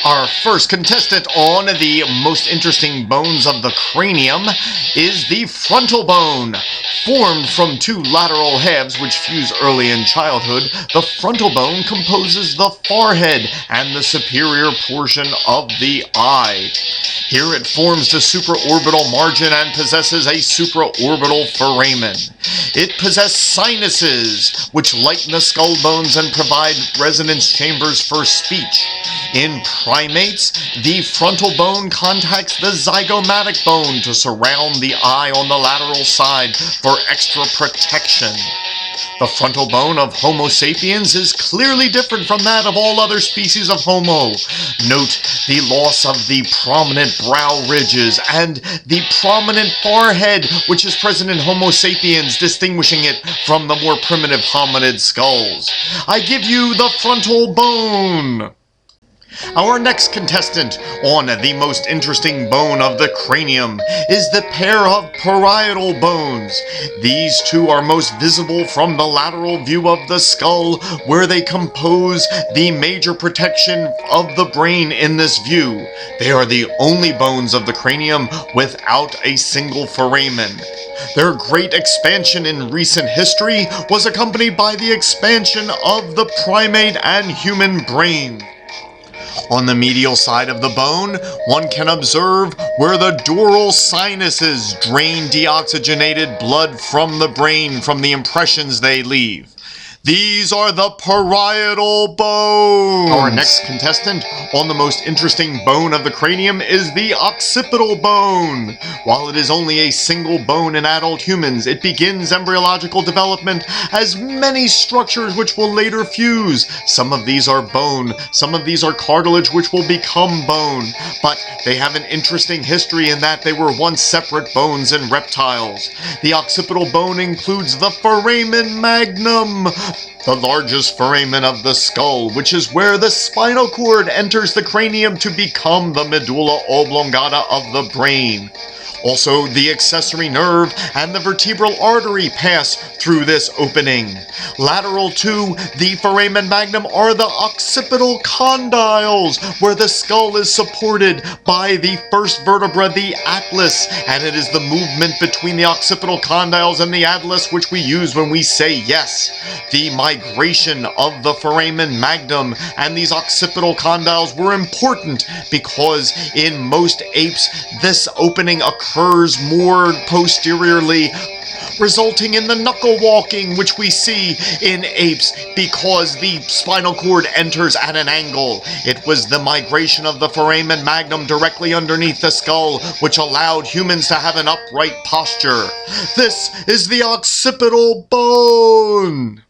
Our first contestant on the most interesting bones of the cranium is the frontal bone. Formed from two lateral halves which fuse early in childhood, the frontal bone composes the forehead and the superior portion of the eye. Here it forms the supraorbital margin and possesses a supraorbital foramen. It possesses sinuses, which lighten the skull bones and provide resonance chambers for speech. In primates, the frontal bone contacts the zygomatic bone to surround the eye on the lateral side for extra protection. The frontal bone of Homo sapiens is clearly different from that of all other species of Homo. Note the loss of the prominent brow ridges and the prominent forehead, which is present in Homo sapiens, distinguishing it from the more primitive hominid skulls. I give you the frontal bone. Our next contestant on the most interesting bone of the cranium is the pair of parietal bones. These two are most visible from the lateral view of the skull, where they compose the major protection of the brain in this view. They are the only bones of the cranium without a single foramen. Their great expansion in recent history was accompanied by the expansion of the primate and human brain. On the medial side of the bone, one can observe where the dural sinuses drain deoxygenated blood from the brain from the impressions they leave. These are the parietal bones. Our next contestant on the most interesting bone of the cranium is the occipital bone. While it is only a single bone in adult humans, it begins embryological development as many structures which will later fuse. Some of these are bone, some of these are cartilage which will become bone, but they have an interesting history in that they were once separate bones in reptiles. The occipital bone includes the foramen magnum, the largest foramen of the skull, which is where the spinal cord enters the cranium to become the medulla oblongata of the brain. Also, the accessory nerve and the vertebral artery pass through this opening. Lateral to the foramen magnum are the occipital condyles, where the skull is supported by the first vertebra, the atlas, and it is the movement between the occipital condyles and the atlas which we use when we say yes. The migration of the foramen magnum and these occipital condyles were important because in most apes this opening occurs more posteriorly, resulting in the knuckle walking which we see in apes because the spinal cord enters at an angle. It was the migration of the foramen magnum directly underneath the skull which allowed humans to have an upright posture. This is the occipital bone.